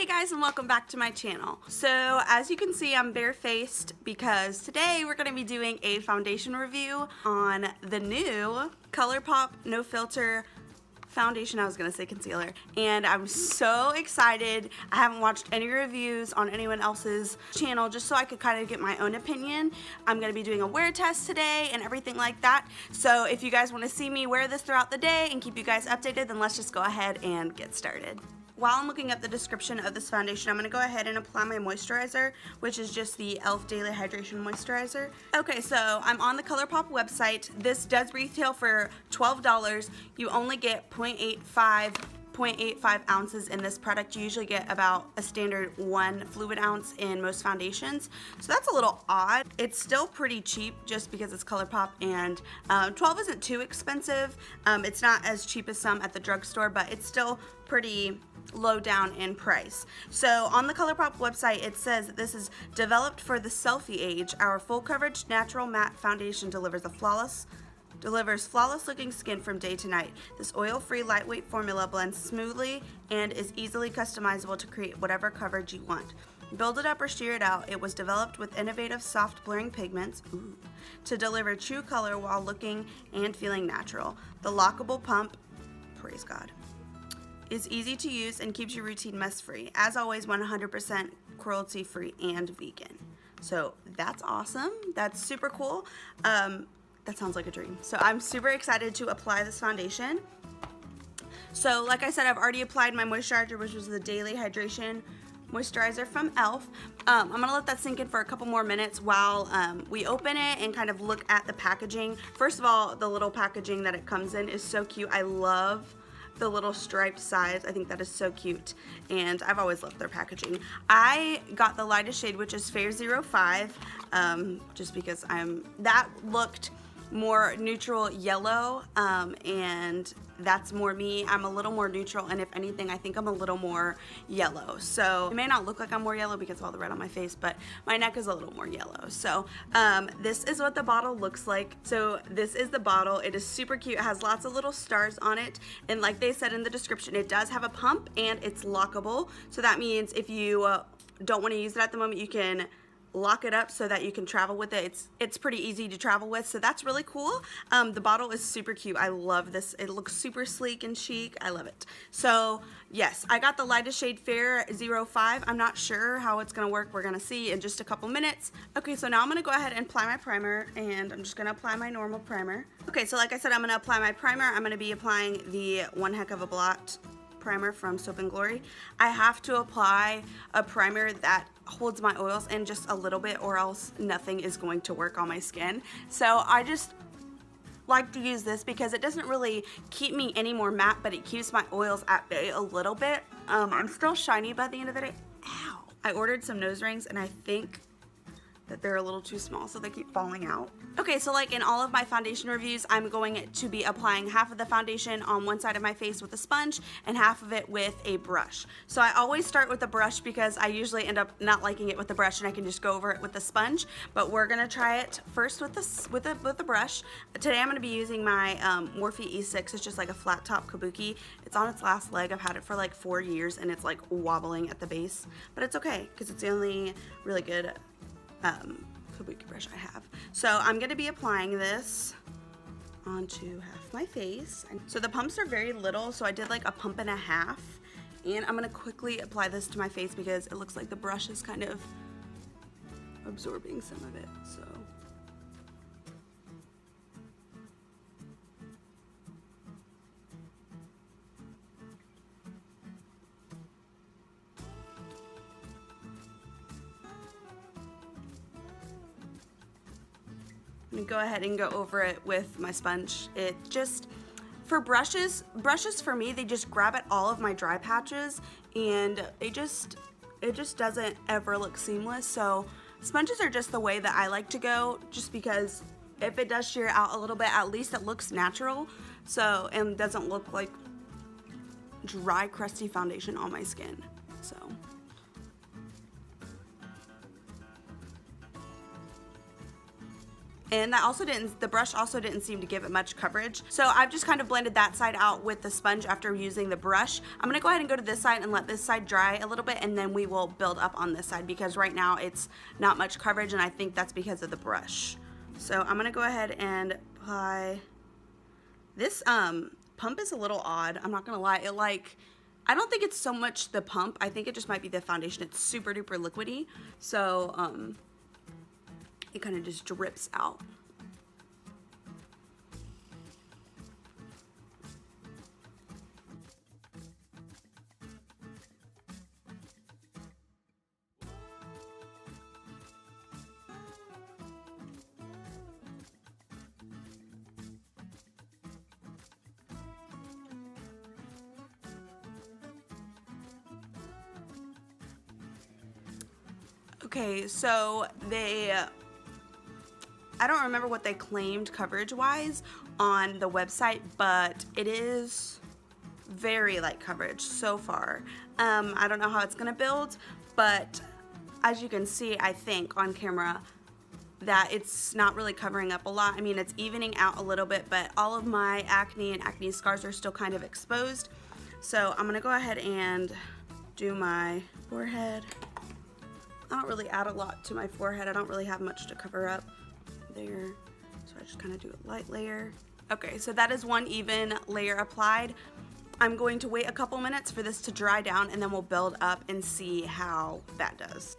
Hey guys, and welcome back to my channel. So as you can see, I'm barefaced because today we're going to be doing a foundation review on the new Colourpop No Filter foundation. I was going to say concealer, and I'm so excited. I haven't watched any reviews on anyone else's channel just so I could kind of get my own opinion. I'm going to be doing a wear test today and everything like that. So if you guys want to see me wear this throughout the day and keep you guys updated, then let's just go ahead and get started. While I'm looking up the description of this foundation, I'm going to go ahead and apply my moisturizer, which is just the e.l.f. Daily Hydration Moisturizer. Okay, so I'm on the Colourpop website. This does retail for $12. You only get 0.85 ounces in this product. You usually get about a standard 1 fluid ounce in most foundations, so that's a little odd. It's still pretty cheap just because it's Colourpop, and 12 isn't too expensive. It's not as cheap as some at the drugstore, but it's still pretty low down in price. So on the Colourpop website, it says that this is developed for the selfie age. Our full coverage natural matte foundation delivers flawless looking skin from day to night. This oil-free lightweight formula blends smoothly and is easily customizable to create whatever coverage you want. Build it up or sheer it out. It was developed with innovative soft blurring pigments to deliver true color while looking and feeling natural. The lockable pump, praise God, is easy to use and keeps your routine mess-free. As always, 100% cruelty-free and vegan. So that's awesome. That's super cool. That sounds like a dream. So I'm super excited to apply this foundation. So like I said, I've already applied my moisturizer, which was the Daily Hydration Moisturizer from e.l.f. I'm gonna let that sink in for a couple more minutes while we open it and kind of look at the packaging. First of all, the little packaging that it comes in is so cute. I love the little striped sides. I think that is so cute, and I've always loved their packaging. I got the lightest shade, which is Fair 05, just because that looked more neutral yellow, and that's more me. I'm a little more neutral, and if anything, I think I'm a little more yellow. So it may not look like I'm more yellow because of all the red on my face, but my neck is a little more yellow. So this is what the bottle looks like. So this is the bottle. It is super cute. It has lots of little stars on it, and like they said in the description, it does have a pump and it's lockable. So that means if you don't want to use it at the moment, you can lock it up so that you can travel with it. It's pretty easy to travel with, so that's really cool. The bottle is super cute. I love this. It looks super sleek and chic. I love it. So yes, I got the lightest shade Fair 05. I'm not sure how it's gonna work. We're gonna see in just a couple minutes. Okay, so now I'm gonna go ahead and apply my primer, and I'm just gonna apply my normal primer. Okay, so like I said, I'm gonna apply my primer. I'm gonna be applying the One Heck of a Blot primer from Soap & Glory. I have to apply a primer that holds my oils in just a little bit, or else nothing is going to work on my skin. So I just like to use this because it doesn't really keep me any more matte, but it keeps my oils at bay a little bit. I'm still shiny by the end of the day. Ow. I ordered some nose rings, and I think that they're a little too small, so they keep falling out. Okay, so like in all of my foundation reviews, I'm going to be applying half of the foundation on one side of my face with a sponge and half of it with a brush. So I always start with the brush because I usually end up not liking it with the brush, and I can just go over it with the sponge. But we're gonna try it first with the brush. Today I'm gonna be using my Morphe E6. It's just like a flat top kabuki. It's on its last leg. I've had it for like 4 years, and it's like wobbling at the base, but it's okay because it's the only really good kabuki brush I have. So I'm going to be applying this onto half my face. So the pumps are very little, so I did like a pump and a half, and I'm going to quickly apply this to my face because it looks like the brush is kind of absorbing some of it. So I'm gonna go ahead and go over it with my sponge. It just, for brushes for me, they just grab at all of my dry patches, and it just doesn't ever look seamless. So sponges are just the way that I like to go, just because if it does shear out a little bit, at least it looks natural. So, and doesn't look like dry, crusty foundation on my skin. So and that also didn't, the brush also didn't seem to give it much coverage. So I've just kind of blended that side out with the sponge after using the brush. I'm gonna go ahead and go to this side and let this side dry a little bit, and then we will build up on this side because right now it's not much coverage, and I think that's because of the brush. So I'm gonna go ahead and apply. This pump is a little odd, I'm not gonna lie. It like, I don't think it's so much the pump, I think it just might be the foundation. It's super duper liquidy, so it kind of just drips out. Okay, so I don't remember what they claimed coverage-wise on the website, but it is very light coverage so far. I don't know how it's gonna build, but as you can see, I think on camera, that it's not really covering up a lot. I mean, it's evening out a little bit, but all of my acne and acne scars are still kind of exposed. So I'm gonna go ahead and do my forehead. I don't really add a lot to my forehead. I don't really have much to cover up there. So I just kind of do a light layer. Okay, so that is one even layer applied. I'm going to wait a couple minutes for this to dry down, and then we'll build up and see how that does.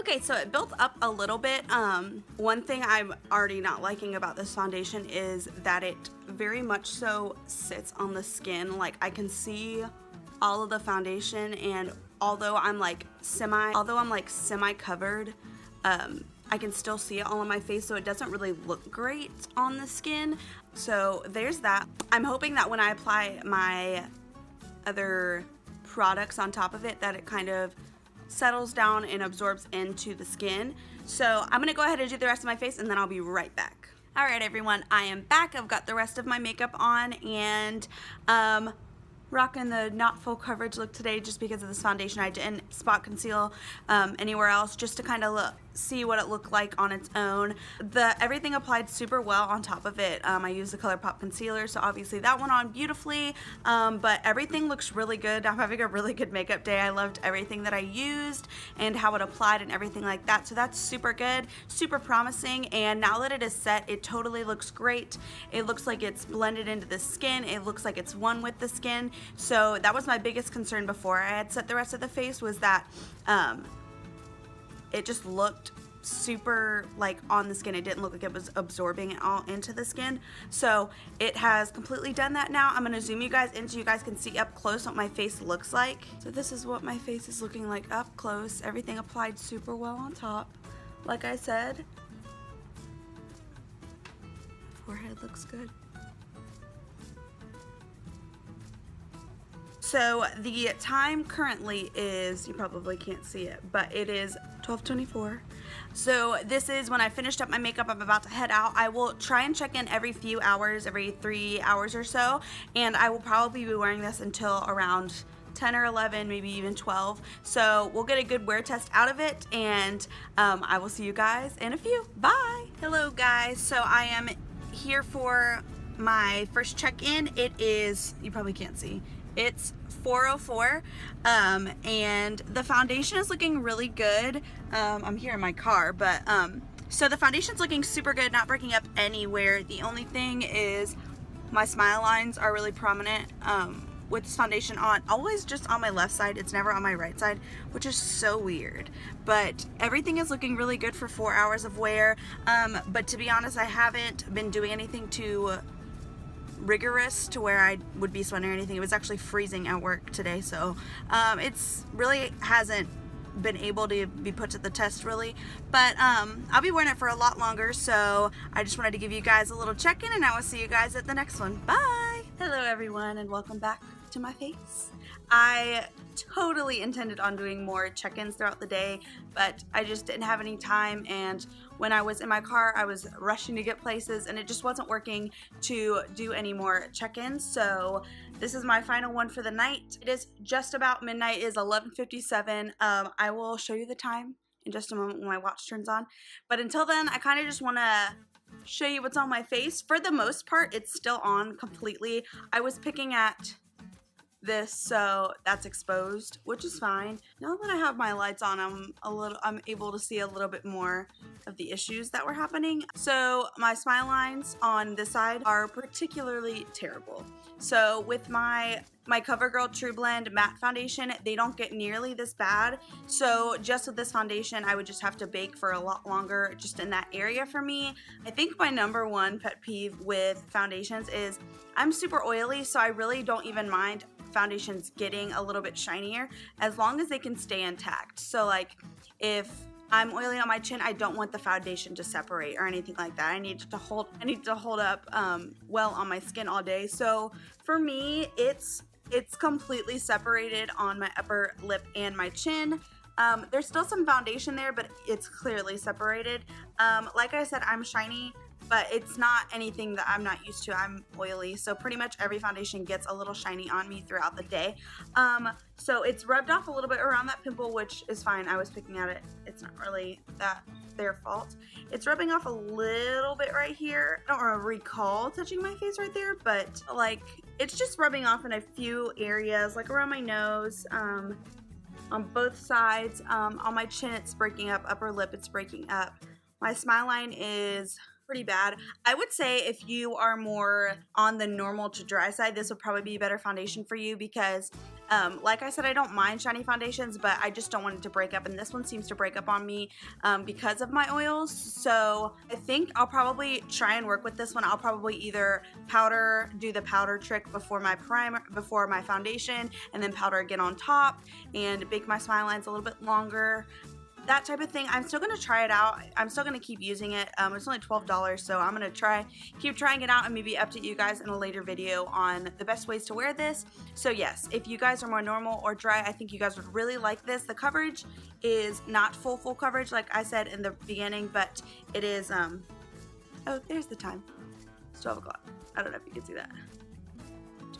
Okay, so it built up a little bit. One thing I'm already not liking about this foundation is that it very much so sits on the skin. Like, I can see all of the foundation, and although I'm like semi covered, I can still see it all on my face, so it doesn't really look great on the skin. So there's that. I'm hoping that when I apply my other products on top of it, that it kind of settles down and absorbs into the skin. So I'm gonna go ahead and do the rest of my face, and then I'll be right back. All right, everyone, I am back. I've got the rest of my makeup on, and rocking the not full coverage look today just because of this foundation. I didn't spot conceal anywhere else, just to kind of see what it looked like on its own. Everything applied super well on top of it. I used the Colourpop concealer, so obviously that went on beautifully, but everything looks really good. I'm having a really good makeup day. I loved everything that I used and how it applied and everything like that, so that's super good, super promising. And now that it is set, it totally looks great. It looks like it's blended into the skin. It looks like it's one with the skin. So that was my biggest concern before I had set the rest of the face, was that it just looked super like on the skin. It didn't look like it was absorbing it all into the skin. So it has completely done that now. I'm gonna zoom you guys in so you guys can see up close what my face looks like. So this is what my face is looking like up close. Everything applied super well on top. Like I said, forehead looks good. So the time currently is, you probably can't see it, but it is 12:24. So this is when I finished up my makeup. I'm about to head out. I will try and check in every few hours, every 3 hours or so, and I will probably be wearing this until around 10 or 11, maybe even 12. So we'll get a good wear test out of it, and I will see you guys in a few. Bye. Hello guys, so I am here for my first check-in. It is, you probably can't see, it's 4:04, and the foundation is looking really good. I'm here in my car, but so the foundation's looking super good, not breaking up anywhere. The only thing is my smile lines are really prominent with this foundation on, always just on my left side. It's never on my right side, which is so weird. But everything is looking really good for 4 hours of wear. But to be honest, I haven't been doing anything to rigorous to where I would be sweating or anything. It was actually freezing at work today, so it's really hasn't been able to be put to the test really, but I'll be wearing it for a lot longer, so I just wanted to give you guys a little check-in, and I will see you guys at the next one. Bye! Hello everyone, and welcome back to my face. I totally intended on doing more check-ins throughout the day, but I just didn't have any time, and when I was in my car I was rushing to get places and it just wasn't working to do any more check-ins. So this is my final one for the night. It is just about midnight. It is 11:57. I will show you the time in just a moment when my watch turns on, but until then I kind of just want to show you what's on my face. For the most part it's still on completely. I was picking at this, so that's exposed, which is fine. Now that I have my lights on, I'm able to see a little bit more of the issues that were happening. So my smile lines on this side are particularly terrible. So with my CoverGirl True Blend matte foundation, they don't get nearly this bad. So just with this foundation, I would just have to bake for a lot longer just in that area for me. I think my number one pet peeve with foundations is I'm super oily, so I really don't even mind foundations getting a little bit shinier as long as they can stay intact. So like if I'm oily on my chin, I don't want the foundation to separate or anything like that. I need to hold up well on my skin all day. So for me, it's completely separated on my upper lip and my chin. There's still some foundation there, but it's clearly separated. Like I said, I'm shiny, but it's not anything that I'm not used to. I'm oily, so pretty much every foundation gets a little shiny on me throughout the day. So it's rubbed off a little bit around that pimple, which is fine. I was picking at it. It's not really their fault. It's rubbing off a little bit right here. I don't recall touching my face right there, but like it's just rubbing off in a few areas, like around my nose, on both sides. On my chin it's breaking up, upper lip it's breaking up. My smile line is pretty bad. I would say if you are more on the normal to dry side, this would probably be a better foundation for you because like I said, I don't mind shiny foundations, but I just don't want it to break up, and this one seems to break up on me because of my oils. So I think I'll probably try and work with this one. I'll probably either do the powder trick before my foundation, and then powder again on top and bake my smile lines a little bit longer. That type of thing. I'm still going to try it out. I'm still going to keep using it. It's only $12, so I'm going to keep trying it out and maybe update you guys in a later video on the best ways to wear this. So yes, if you guys are more normal or dry, I think you guys would really like this. The coverage is not full coverage like I said in the beginning, but it is, oh, there's the time. It's 12 o'clock. I don't know if you can see that.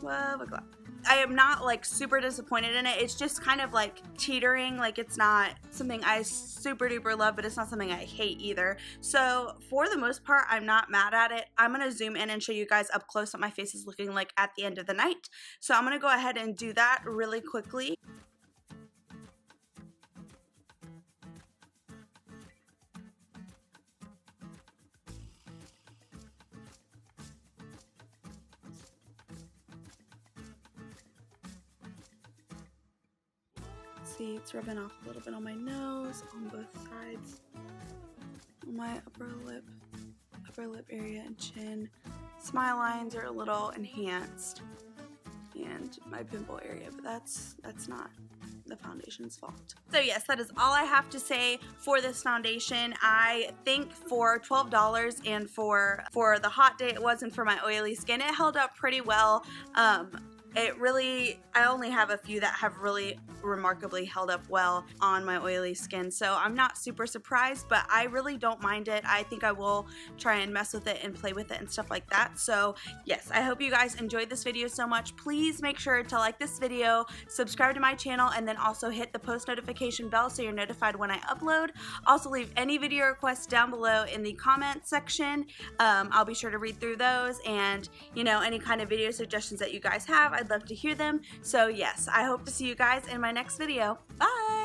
12 o'clock. I am not like super disappointed in it. It's just kind of like teetering. Like it's not something I super duper love, but it's not something I hate either. So for the most part, I'm not mad at it. I'm going to zoom in and show you guys up close what my face is looking like at the end of the night. So I'm going to go ahead and do that really quickly. See, it's rubbing off a little bit on my nose, on both sides, on my upper lip area and chin. Smile lines are a little enhanced, and my pimple area, but that's not the foundation's fault. So yes, that is all I have to say for this foundation. I think for $12 and for the hot day it was, and for my oily skin, it held up pretty well. I only have a few that have really remarkably held up well on my oily skin, so I'm not super surprised, but I really don't mind it. I think I will try and mess with it and play with it and stuff like that. So yes, I hope you guys enjoyed this video so much. Please make sure to like this video, subscribe to my channel, and then also hit the post notification bell so you're notified when I upload. Also leave any video requests down below in the comment section. I'll be sure to read through those, and you know, any kind of video suggestions that you guys have, I'd love to hear them. So yes, I hope to see you guys in my next video. Bye!